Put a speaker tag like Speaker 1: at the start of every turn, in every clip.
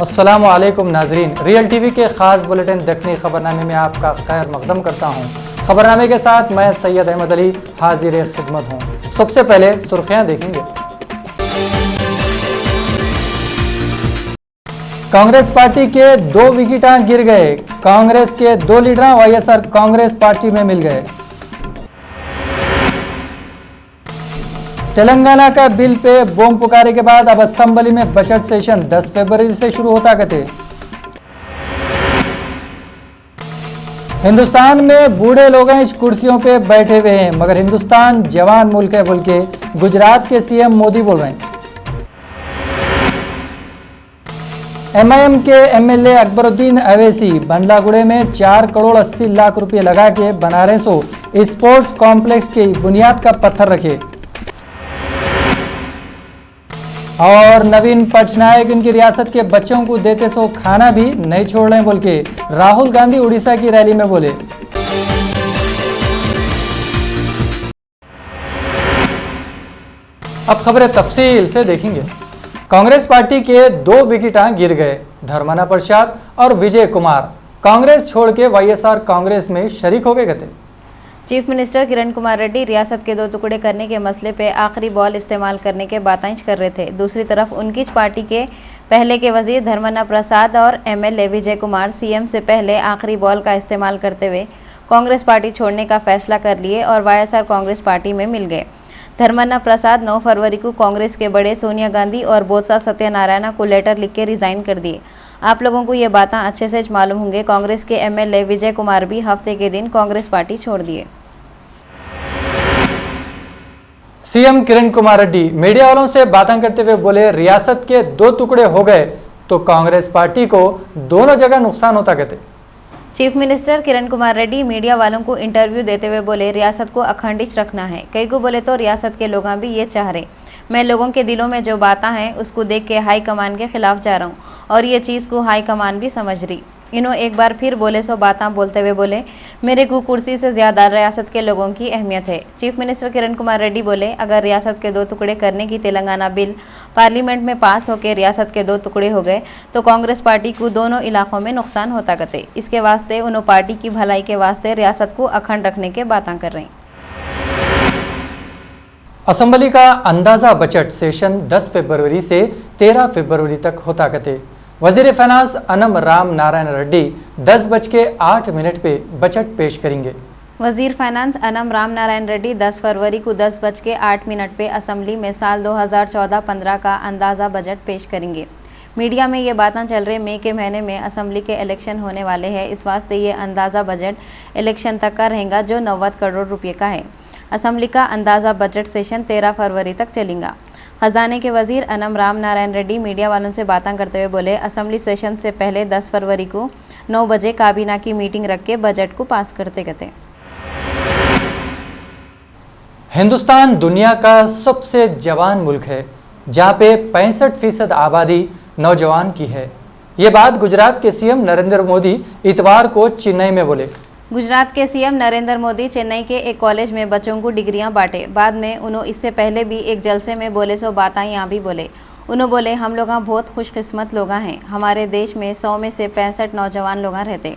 Speaker 1: अस्सलामु अलैकुम नाजरीन, रियल टीवी के ख़ास बुलेटिन दखनी ख़बरनामे में आपका खैर मकदम करता हूँ। ख़बरनामे के साथ मैं सैयद अहमद अली हाजिर खिदमत हूँ। सबसे पहले सुर्खियाँ देखेंगे। कांग्रेस पार्टी के 2 विकेट गिर गए। कांग्रेस के 2 लीडर वाईएसआर कांग्रेस पार्टी में मिल गए। तेलंगाना का बिल पे बम पुकारे के बाद अब असेंबली में बजट सेशन 10 फरवरी से शुरू होता कहते। हिंदुस्तान में बूढ़े लोग इस कुर्सियों पे बैठे हुए हैं, मगर हिंदुस्तान जवान मुल्क है बोल के गुजरात के सीएम मोदी बोल रहे हैं। एमआईएम के एमएलए अकबरुद्दीन अवैसी बंडलागुड़े में 4 करोड़ 80 लाख रुपए लगा के बना रहे स्पोर्ट्स कॉम्प्लेक्स की बुनियाद का पत्थर रखे। और नवीन पटनायक इनकी रियासत के बच्चों को देते सो खाना भी नहीं छोड़ रहे बोल के राहुल गांधी उड़ीसा की रैली में बोले। अब खबरें तफसील से देखेंगे। कांग्रेस पार्टी के 2 विकेट गिर गए। धर्माना प्रसाद और विजय कुमार कांग्रेस छोड़ के वाईएसआर कांग्रेस में शरीक हो गए थे।
Speaker 2: चीफ मिनिस्टर किरण कुमार रेड्डी रियासत के 2 टुकड़े करने के मसले पे आखिरी बॉल इस्तेमाल करने के बाताइश कर रहे थे। दूसरी तरफ उनकी पार्टी के पहले के वजीर धर्माना प्रसाद और एमएलए विजय कुमार सीएम से पहले आखिरी बॉल का इस्तेमाल करते हुए कांग्रेस पार्टी छोड़ने का फैसला कर लिए और वाईएसआर कांग्रेस पार्टी में मिल गए। धर्माना प्रसाद 9 फरवरी को कांग्रेस के बड़े सोनिया गांधी और बोत्सा सत्यनारायण को लेटर लिख के रिजाइन कर दिए। आप लोगों को ये बातें अच्छे से मालूम होंगे। कांग्रेस के एमएलए विजय कुमार भी हफ्ते के दिन कांग्रेस पार्टी छोड़ दिए।
Speaker 1: सीएम किरण कुमार रेड्डी मीडिया वालों से बातें करते हुए बोले, रियासत के 2 टुकड़े हो गए तो कांग्रेस पार्टी को दोनों जगह नुकसान होता कहते।
Speaker 2: Chief minister Kiran Kumar Reddy media वालों को इंटरव्यू देते हुए बोले, रियासत को अखंडित रखना है। कई को बोले तो रियासत के लोग भी ये चाह रहे। मैं लोगों के दिलों में जो बातें हैं उसको देख के हाई कमान के खिलाफ जा रहा हूँ और ये चीज़ को हाई कमान भी समझ रही। इन्हों एक बार फिर बोले सो बातें बोलते हुए बोले, मेरे को कुर्सी से ज़्यादा रियासत के लोगों की अहमियत है। चीफ मिनिस्टर किरण कुमार रेड्डी बोले, अगर रियासत के 2 टुकड़े करने की तेलंगाना बिल पार्लियामेंट में पास होकर रियासत के 2 टुकड़े हो गए तो कांग्रेस पार्टी को दोनों इलाकों में नुकसान होता कहते। इसके वास्ते उन्होंने पार्टी की भलाई के वास्ते रियासत को अखंड रखने के बातें कर रही।
Speaker 1: असेंबली का अंदाजा बजट सेशन 10 फरवरी से 13 फरवरी तक होता कहते। वजीर फाइनेंस अनम राम नारायण रेड्डी 10:08 पे बजट पेश करेंगे।
Speaker 2: वजीर फाइनेंस अनम राम नारायण रेड्डी 10 फरवरी को 10:08 पे असेंबली में साल 2014-15 का अंदाजा बजट पेश करेंगे। मीडिया में ये बातें चल रही मई के महीने में असेंबली के इलेक्शन होने वाले हैं, इस वास्ते ये अंदाजा बजट इलेक्शन तक का रहेगा जो 90 करोड़ रुपये का है। असेंबली का अंदाजा बजट सेशन 13 फरवरी तक चलेगा। खजाने के वजीर अनम राम नारायण रेड्डी मीडिया वालों से बातें करते हुए बोले, असेंबली सेशन से पहले 10 फरवरी को 9 बजे काबीना की मीटिंग रख के बजट को पास करते कहते।
Speaker 1: हिंदुस्तान दुनिया का सबसे जवान मुल्क है, जहां पे 65% आबादी नौजवान की है। ये बात गुजरात के सीएम नरेंद्र मोदी इतवार को चेन्नई में बोले।
Speaker 2: गुजरात के सीएम नरेंद्र मोदी चेन्नई के एक कॉलेज में बच्चों को डिग्रियां बांटे। बाद में उन्होंने इससे पहले भी एक जलसे में बोले सो बातें यहाँ भी बोले। उन्होंने बोले, हम लोग बहुत खुशकिस्मत लोग हैं। हमारे देश में 100 में से 65 नौजवान लोग रहते।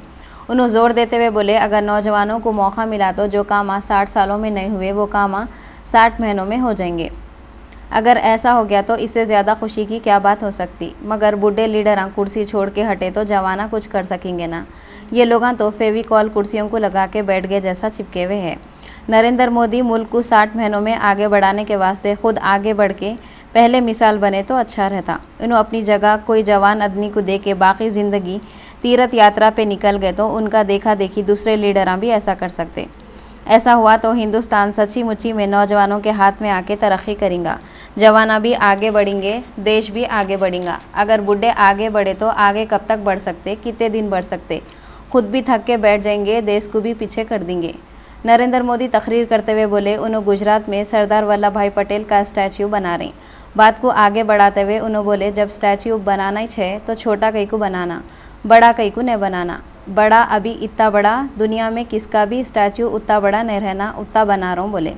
Speaker 2: उन्होंने जोर देते हुए बोले, अगर नौजवानों को मौका मिला तो जो काम 60 सालों में नहीं हुए वो काम 60 महीनों में हो जाएंगे। अगर ऐसा हो गया तो इससे ज़्यादा खुशी की क्या बात हो सकती। मगर बूढ़े लीडर कुर्सी छोड़ के हटे तो जवाना कुछ कर सकेंगे ना। ये लोग तो फेविकॉल कुर्सियों को लगा के बैठ गए जैसा चिपके हुए हैं। नरेंद्र मोदी मुल्क को 60 महीनों में आगे बढ़ाने के वास्ते खुद आगे बढ़ के पहले मिसाल बने तो अच्छा रहता। उन्होंने अपनी जगह कोई जवान आदमी को दे के बाकी ज़िंदगी तीर्थ यात्रा पे निकल गए तो उनका देखा देखी दूसरे लीडर भी ऐसा कर सकते। ऐसा हुआ तो हिंदुस्तान सच्ची मुच्ची में नौजवानों के हाथ में आके तरक्की करेगा। जवाना भी आगे बढ़ेंगे, देश भी आगे बढ़ेगा। अगर बूढ़े आगे बढ़े तो आगे कब तक बढ़ सकते, कितने दिन बढ़ सकते। खुद भी थक के बैठ जाएंगे, देश को भी पीछे कर देंगे। नरेंद्र मोदी तकरीर करते हुए बोले, उन्होंने गुजरात में सरदार वल्लभ भाई पटेल का स्टैच्यू बना रहे। बात को आगे बढ़ाते हुए उन्होंने बोले, जब स्टैच्यू बनाना ही है तो छोटा कहीं को बनाना, बड़ा कहीं को नहीं बनाना। बड़ा अभी इतना बड़ा दुनिया में किसका भी स्टैच्यू उतना बड़ा नहीं रहना, उतना बना रहा हूँ बोले।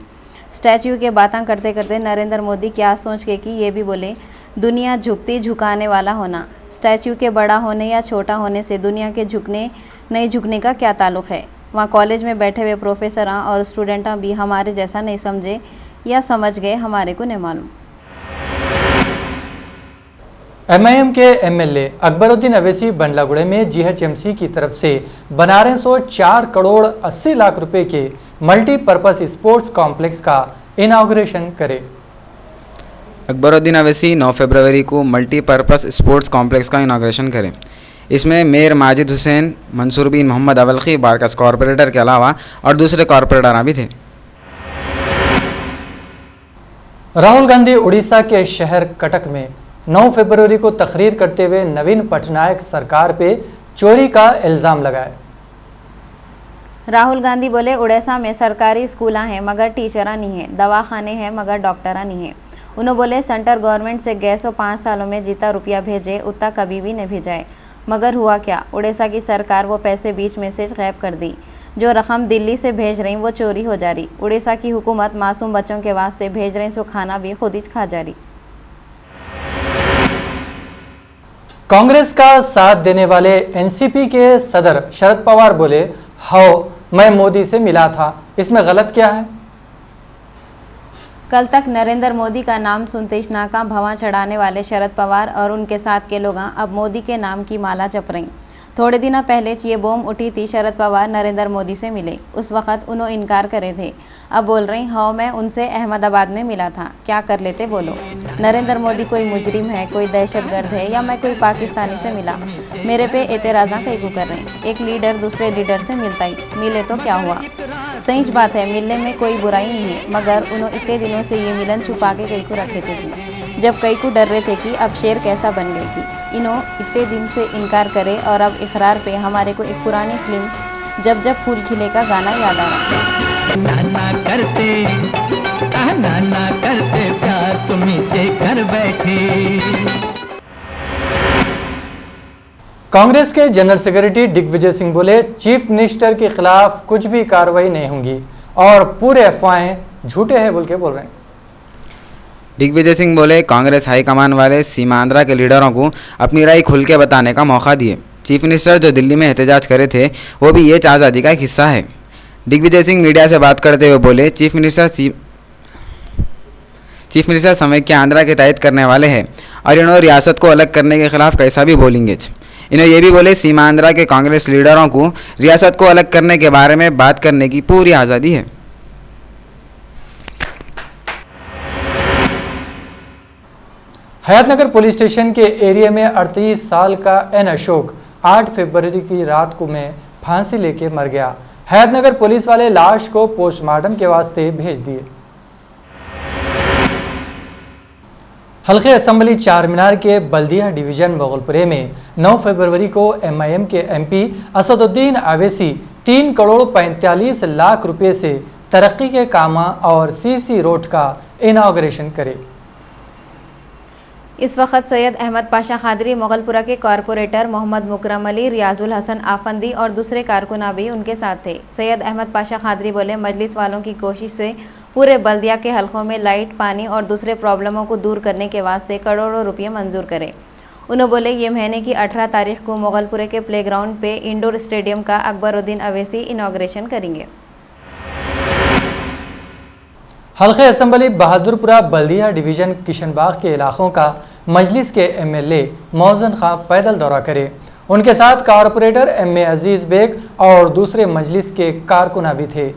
Speaker 2: स्टैच्यू के बातें करते करते नरेंद्र मोदी क्या सोच के कि ये भी बोले, दुनिया झुकती झुकाने वाला होना, स्टैच्यू के बड़ा होने या छोटा होने से दुनिया के झुकने नहीं झुकने का क्या ताल्लुक़ है। वहाँ कॉलेज में बैठे हुए प्रोफेसरां और स्टूडेंटां भी हमारे जैसा नहीं समझे या समझ गए, हमारे को नहीं मालूम।
Speaker 1: एमआईएम के एमएलए अकबरुद्दीन अवैसी बंडलागुड़े में जीएचएमसी की तरफ से बना रहे 4 करोड़ 80 लाख रुपए के मल्टीपर्पज स्पोर्ट्स कॉम्प्लेक्स का इनाग्रेशन करे।
Speaker 3: अकबरुद्दीन अवैसी 9 फरवरी को मल्टीपर्पज स्पोर्ट्स कॉम्प्लेक्स का इनाग्रेशन करें। इसमें मेयर माजिद हुसैन, मंसूर बिन मोहम्मद अवलखी बारकास कॉरपोरेटर के अलावा और दूसरे कॉरपोरेटर भी थे।
Speaker 1: राहुल गांधी उड़ीसा के शहर कटक में 9 फरवरी को तकरीर करते हुए नवीन पटनायक सरकार पे चोरी का इल्ज़ाम लगाए।
Speaker 2: राहुल गांधी बोले, उड़ीसा में सरकारी स्कूल हैं मगर टीचरा नहीं है, दवाखाने हैं मगर डॉक्टरा नहीं है। उन्होंने बोले, सेंटर गवर्नमेंट से गए 5 सालों में जितना रुपया भेजे उतना कभी भी नहीं भेजाए, मगर हुआ क्या, उड़ीसा की सरकार वो पैसे बीच में से गायब कर दी। जो रकम दिल्ली से भेज रही वो चोरी हो जा रही। उड़ीसा की हुकूमत मासूम बच्चों के वास्ते भेज रही, सो खाना भी खुद ही खा जा रही।
Speaker 1: कांग्रेस का साथ देने वाले एनसीपी के सदर शरद पवार बोले, हाँ मैं मोदी से मिला था, इसमें गलत क्या है।
Speaker 2: कल तक नरेंद्र मोदी का नाम सुनते ही नाका भवां चढ़ाने वाले शरद पवार और उनके साथ के लोग अब मोदी के नाम की माला जप रही। थोड़े दिन पहले ये बॉम्ब उठी थी, शरद पवार नरेंद्र मोदी से मिले, उस वक्त उन्होंने इनकार करे थे। अब बोल रही, हाँ मैं उनसे अहमदाबाद में मिला था, क्या कर लेते बोलो। नरेंद्र मोदी कोई मुजरिम है, कोई दहशतगर्द है या मैं कोई पाकिस्तानी से मिला, मेरे पे एतराज़ा कई को कर रहे हैं। एक लीडर दूसरे लीडर से मिलता ही, मिले तो क्या हुआ। सही बात है, मिलने में कोई बुराई नहीं है, मगर उन्होंने इतने दिनों से ये मिलन छुपा के कई को रखे थे कि जब कई को डर रहे थे कि अब शेर कैसा बन गए कि इन्हों इतने दिन से इनकार करे और अब इकरार पे हमारे को एक पुरानी फिल्म जब जब फूल खिले का गाना याद आ रहा।
Speaker 4: नाना करते प्यार तुम्हीं से घर बैठे।
Speaker 1: कांग्रेस के जनरल सेक्रेटरी दिग्विजय सिंह बोले, चीफ मिनिस्टर के खिलाफ कुछ भी कार्रवाई नहीं होगी और पूरे अफवाहें झूठे हैं बोल के बोल रहे हैं।
Speaker 3: दिग्विजय सिंह बोले, कांग्रेस हाईकमान वाले सीमांध्रा के लीडरों को अपनी राय खुल के बताने का मौका दिए। चीफ मिनिस्टर जो दिल्ली में एहतजाज करे थे वो भी ये आज़ादी का एक हिस्सा है। दिग्विजय सिंह मीडिया से बात करते हुए बोले, चीफ मिनिस्टर समेक्या आंध्रा के तहत करने वाले हैं और इन्होंने रियासत को अलग करने के खिलाफ कैसा भी बोलेंगे। इन्होंने ये भी बोले, सीमांध्रा के कांग्रेस लीडरों को रियासत को अलग करने के बारे में बात करने की पूरी आज़ादी है।
Speaker 1: हयातनगर पुलिस स्टेशन के एरिया में 38 साल का एन अशोक 8 फरवरी की रात को में फांसी लेके मर गया। हयातनगर पुलिस वाले लाश को पोस्टमार्टम के वास्ते भेज दिए। हल्के असेंबली चारमीनार के बल्दिया डिवीजन मोगलपुरे में 9 फरवरी को एमआईएम के एमपी असदुद्दीन अवैसी 3 करोड़ 45 लाख रुपए से तरक्की के काम और सीसी रोड का इनाग्रेशन करे।
Speaker 2: इस वक्त सैयद अहमद पाशा खादरी, मोगलपुरा के कॉरपोरेटर मोहम्मद मुकरम अली, रियाजुल हसन आफंदी और दूसरे कारकुना भी उनके साथ थे। सैयद अहमद पाशा खादरी बोले, मजलिस वालों की कोशिश से पूरे बल्दिया के हलकों में लाइट, पानी और दूसरे प्रॉब्लमों को दूर करने के वास्ते करोड़ों रुपये मंजूर करे। उन्होंने बोले, ये महीने की 18 तारीख को मोगलपुरे के प्लेग्राउंड पे इंडोर स्टेडियम का अकबरुद्दीन अवैसी इनाग्रेशन करेंगे।
Speaker 1: हल्के असेंबली बहादुरपुरा बल्दिया डिवीजन किशनबाग के इलाकों का मजलिस के एमएलए मौजन खां पैदल दौरा करे। उनके साथ कारपोरेटर एमए अजीज बेग और दूसरे मजलिस के कारकुना भी थे।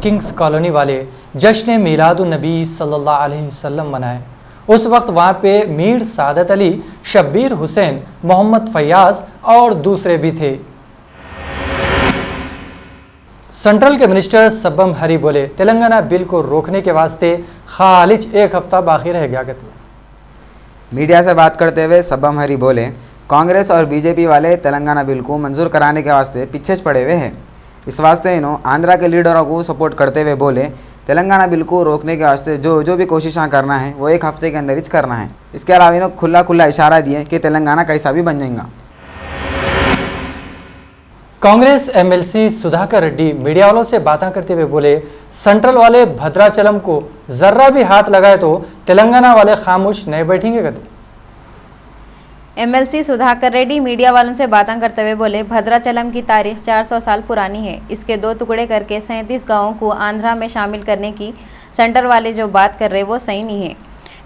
Speaker 1: किंग्स कॉलोनी वाले जश्न मीलादुन नबी सल्लल्लाहु अलैहि वसल्लम मनाए। उस वक्त वहाँ पे मीर सादत अली, शब्बीर हुसैन, मोहम्मद फयाज और दूसरे भी थे। सेंट्रल के मिनिस्टर सबम हरी बोले, तेलंगाना बिल को रोकने के वास्ते खालिज 1 हफ्ता बाकी रह गया।
Speaker 3: मीडिया से बात करते हुए सबम हरी बोले, कांग्रेस और बीजेपी वाले तेलंगाना बिल को मंजूर कराने के वास्ते पीछे पड़े हुए हैं। इस वास्ते इन्होंने आंध्रा के लीडरों को सपोर्ट करते हुए बोले, तेलंगाना बिल को रोकने के वास्ते जो भी कोशिशें करना है वो 1 हफ्ते के अंदर ही करना है। इसके अलावा इन्होंने खुला इशारा दिए कि तेलंगाना कैसा भी बन जाएगा।
Speaker 1: कांग्रेस एमएलसी सुधाकर रेड्डी मीडिया वालों से बातें करते हुए बोले, सेंट्रल वाले भद्राचलम को जर्रा भी हाथ लगाए तो तेलंगाना वाले खामोश नहीं बैठेंगे कहते।
Speaker 2: एमएलसी सुधाकर रेड्डी मीडिया वालों से बातें करते हुए बोले, भद्राचलम की तारीख 400 साल पुरानी है। इसके 2 टुकड़े करके 37 गांवों को आंध्रा में शामिल करने की सेंटर वाले जो बात कर रहे वो सही नहीं है।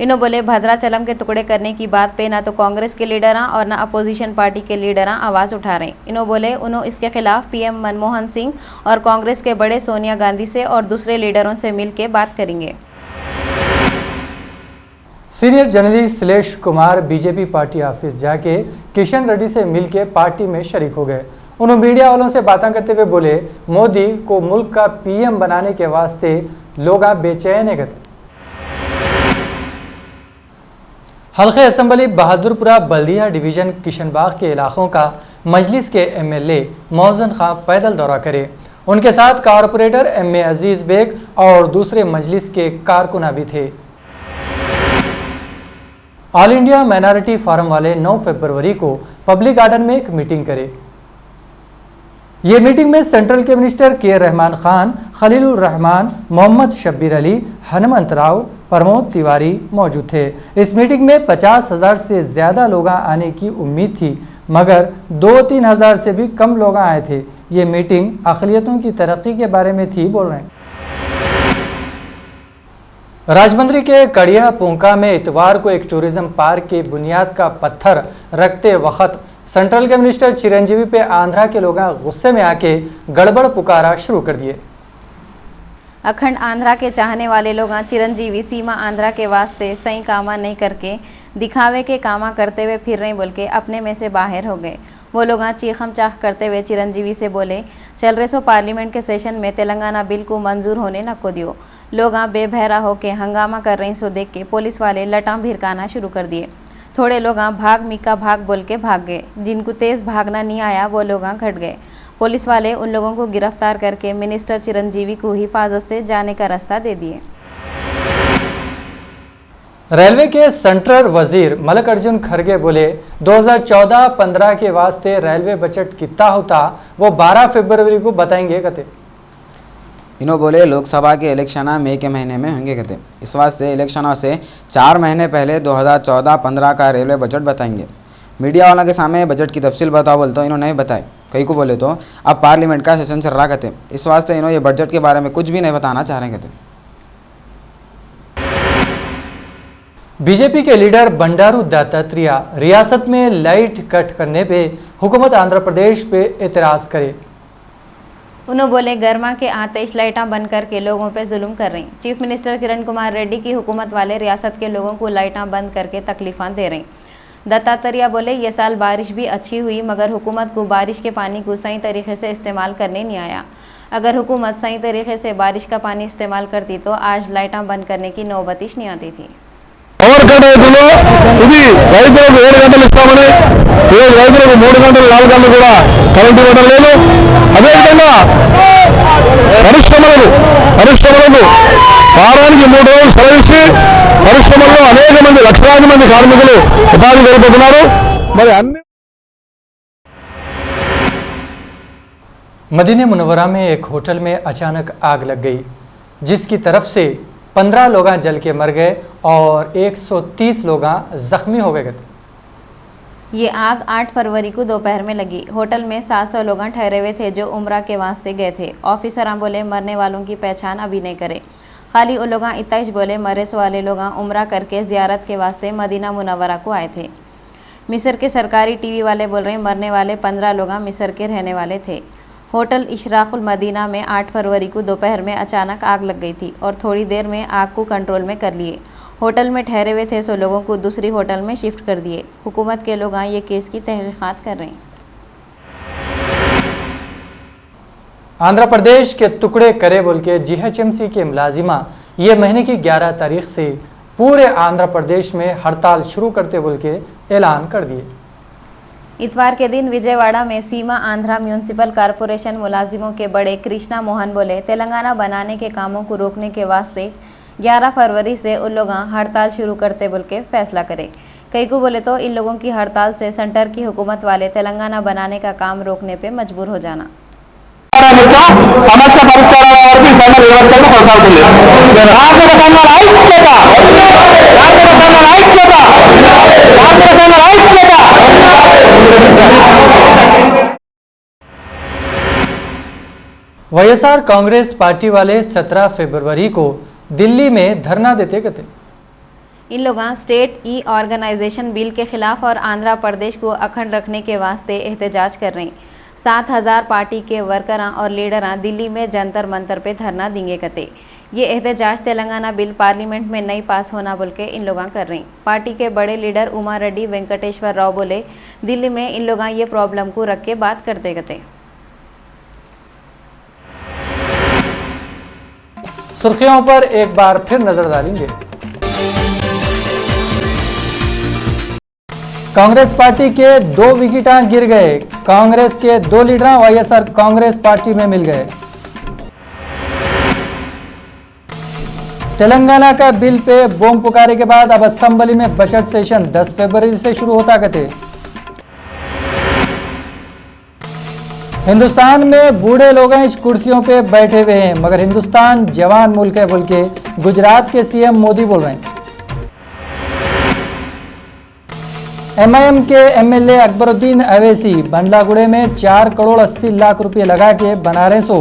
Speaker 2: इन्होंने बोले, भद्राचलम के टुकड़े करने की बात पे ना तो कांग्रेस के लीडर और ना अपोजिशन पार्टी के लीडर आवाज़ उठा रहे। इन्होंने बोले, उन्होंने इसके खिलाफ पीएम मनमोहन सिंह और कांग्रेस के बड़े सोनिया गांधी से और दूसरे लीडरों से मिल के बात करेंगे।
Speaker 1: सीनियर जर्नलिस्ट श्लेष कुमार बीजेपी पार्टी ऑफिस जाके किशन रेड्डी से मिलके पार्टी में शरीक हो गए। उन्होंने मीडिया वालों से बातें करते हुए बोले, मोदी को मुल्क का पीएम बनाने के वास्ते लोग बेचैन है। हल्के असेंबली बहादुरपुरा बल्दिया डिवीजन किशनबाग के इलाकों का मजलिस के एमएलए मोहसिन खां पैदल दौरा करे। उनके साथ कारपोरेटर एमए अजीज बेग और दूसरे मजलिस के कारकुना भी थे। ऑल इंडिया माइनॉरिटी फोरम वाले 9 फरवरी को पब्लिक गार्डन में एक मीटिंग करे। ये मीटिंग में सेंट्रल के मिनिस्टर के रहमान खान, खलीलुर रहमान, मोहम्मद शब्बीर अली, हनुमंत राव, प्रमोद तिवारी मौजूद थे। इस मीटिंग में 50,000 से ज़्यादा लोग आने की उम्मीद थी, मगर 2-3 हज़ार से भी कम लोग आए थे। ये मीटिंग अक़लियतों की तरक्की के बारे में थी, बोल रहे हैं। राजमंड्री के कड़िया पोंका में इतवार को एक टूरिज्म पार्क की बुनियाद का पत्थर रखते वक्त सेंट्रल के मिनिस्टर चिरंजीवी पे आंध्रा के लोग गुस्से में आके गड़बड़ पुकारा शुरू कर दिए।
Speaker 2: अखंड आंध्रा के चाहने वाले लोग चिरंजीवी सीमा आंध्रा के वास्ते सही कामा नहीं करके दिखावे के कामा करते हुए फिर रहे बोल के अपने में से बाहर हो गए। वो लोग चीखम चाख करते हुए चिरंजीवी से बोले, चल रहे सो पार्लियामेंट के सेशन में तेलंगाना बिल को मंजूर होने न को दियो। लोग बेबहरा होके हंगामा कर रहे सो देख के पुलिस वाले लटाम भिरकाना शुरू कर दिए। थोड़े लोग भाग मिका भाग बोल के भाग गए। जिनको तेज़ भागना नहीं आया वो लोग घट गए। पुलिस वाले उन लोगों को गिरफ्तार करके मिनिस्टर चिरंजीवी को हिफाजत से जाने का रास्ता दे दिए।
Speaker 1: रेलवे के सेंट्रल वजीर मलक अर्जुन खरगे बोले, 2014-15 के वास्ते रेलवे बजट कितना होता वो 12 फरवरी को बताएंगे कहते।
Speaker 3: इन्हों बोले, लोकसभा के इलेक्शन मई के महीने में होंगे कहते। इस वास्ते इलेक्शनों से 4 महीने पहले 2014-15 का रेलवे बजट बताएंगे। मीडिया वालों के सामने बजट की तफसील बताओ बोलते इन्होंने नहीं बताए। कई को बोले तो अब पार्लियामेंट का सेशन चल रहा कहते। इस वास्ते इन्होंने ये बजट के बारे में कुछ भी नहीं बताना चाह रहे कहते।
Speaker 1: बीजेपी के लीडर बंडारू दत्तात्रेय रियासत में लाइट कट करने पे हुकूमत आंध्र प्रदेश पे एतराज़ करे।
Speaker 2: उन्होंने बोले, गर्मा के आतिश लाइटें बंद करके लोगों पे जुल्म कर रही। चीफ मिनिस्टर किरण कुमार रेड्डी की हुकूमत वाले रियासत के लोगों को लाइटें बंद करके तकलीफां दे रही। दत्तात्रेय बोले, ये साल बारिश भी अच्छी हुई मगर हुकूमत को बारिश के पानी को सही तरीके से इस्तेमाल करने नहीं आया। अगर हुकूमत सही तरीके से बारिश का पानी इस्तेमाल करती तो आज लाइटें बंद करने की नौबत नहीं आती थी।
Speaker 5: పవర్ కట్ రైతులు ఇది రైతులకు 7 గంటలు ఇస్తామని ఈరోజు రైతులకు 3 గంటలు 4 గంటలు కూడా కరెంటు ఇవ్వడం లేదు। అదేవిధంగా పరిశ్రమలకు వారానికి 3 రోజులు సెలవు ఇచ్చి పరిశ్రమల్లో అనేక మంది లక్షలాది మంది కార్మికులు ఉపాధి కోల్పోతున్నారు। మరి అన్ని
Speaker 1: मदीने मुनव्वरा में एक होटल में अचानक आग लग गई, जिसकी तरफ से 15 लोग जल के मर गए और 130 लोग जख्मी हो गए।
Speaker 2: ये आग 8 फरवरी को दोपहर में लगी। होटल में 700 लोग ठहरे हुए थे जो उम्रा के वास्ते गए थे। ऑफिसर बोले, मरने वालों की पहचान अभी नहीं करे। खाली उन लोग इतना ही बोले, मरे सो वाले लोग उम्रा करके ज़ियारत के वास्ते मदीना मुनव्वरा को आए थे। मिस्र के सरकारी टीवी वाले बोल रहे, मरने वाले 15 लोग मिस्र के रहने वाले थे। होटल इशराकुल मदीना में 8 फरवरी को दोपहर में अचानक आग लग गई थी और थोड़ी देर में आग को कंट्रोल में कर लिए। होटल में ठहरे हुए थे सो लोगों को दूसरी होटल में शिफ्ट कर दिए। हुकूमत के लोग ये केस की तहकीकात कर रहे हैं।
Speaker 1: आंध्र प्रदेश के टुकड़े करे बोल के जीएचएमसी के मुलाजिमा ये महीने की 11 तारीख से पूरे आंध्र प्रदेश में हड़ताल शुरू करते बोल के ऐलान कर दिए।
Speaker 2: इतवार के दिन विजयवाड़ा में सीमा आंध्रा म्यूनिसिपल कॉरपोरेशन मुलाजिमों के बड़े कृष्णा मोहन बोले, तेलंगाना बनाने के कामों को रोकने के वास्ते 11 फरवरी से उन लोग हड़ताल शुरू करते बोल के फैसला करे। कईकू बोले तो इन लोगों की हड़ताल से सेंटर की हुकूमत वाले तेलंगाना बनाने का काम रोकने पे मजबूर हो जाना।
Speaker 5: సమస్య పరిష్కారాల వరకు ఈ సంఘ నిరవధికంగా కొనసాగుతుంది. భారతీయ సంఘాల ఐక్యత, భారతీయ సంఘాల ఐక్యత, భారతీయ సంఘాల ఐక్యత.
Speaker 1: वाईएसआर कांग्रेस पार्टी वाले 17 फरवरी को दिल्ली में धरना देते कथे।
Speaker 2: इन लोग स्टेट ई ऑर्गेनाइजेशन बिल के खिलाफ और आंध्र प्रदेश को अखंड रखने के वास्ते एहतजाज कर रहे हैं। 7000 पार्टी के वर्कर और लीडर दिल्ली में जंतर मंतर पे धरना देंगे कते। ये एहतजाज तेलंगाना बिल पार्लियामेंट में नहीं पास होना बोल के इन लोग कर रहे हैं। पार्टी के बड़े लीडर उमा रेड्डी वेंकटेश्वर राव बोले दिल्ली में इन लोग ये प्रॉब्लम को रख के बात करते कते।
Speaker 1: सुर्खियों पर एक बार फिर नजर डालेंगे। कांग्रेस पार्टी के 2 विकेट गिर गए। कांग्रेस के 2 लीडर वाईएसआर कांग्रेस पार्टी में मिल गए। तेलंगाना का बिल पे बम पुकारे के बाद अब असेंबली में बजट सेशन 10 फरवरी से शुरू होता कहते। हिंदुस्तान में बूढ़े लोग इस कुर्सियों पे बैठे हुए हैं, मगर हिंदुस्तान जवान मुल्क है बोल के गुजरात के सीएम मोदी बोल रहे हैं। एमआईएम के एमएलए अकबरुद्दीन अवैसी बंडलागुड़े में 4 करोड़ 80 लाख रुपए लगा के बना रहे सो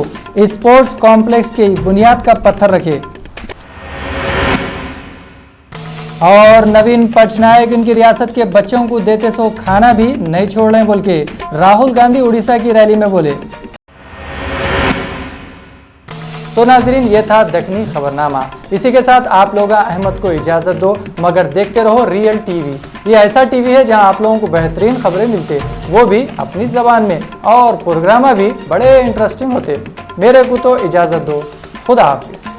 Speaker 1: स्पोर्ट्स कॉम्प्लेक्स की बुनियाद का पत्थर रखे। और नवीन पटनायक इनकी रियासत के बच्चों को देते सो खाना भी नहीं छोड़ रहे बोल के राहुल गांधी उड़ीसा की रैली में बोले। तो नाजरीन, ये था दक्कनी खबरनामा। इसी के साथ आप लोग अहमद को इजाजत दो, मगर देखते रहो रियल टीवी। ये ऐसा टीवी है जहां आप लोगों को बेहतरीन खबरें मिलते, वो भी अपनी जबान में, और प्रोग्राम भी बड़े इंटरेस्टिंग होते। मेरे को तो इजाजत दो। खुदा हाफिज।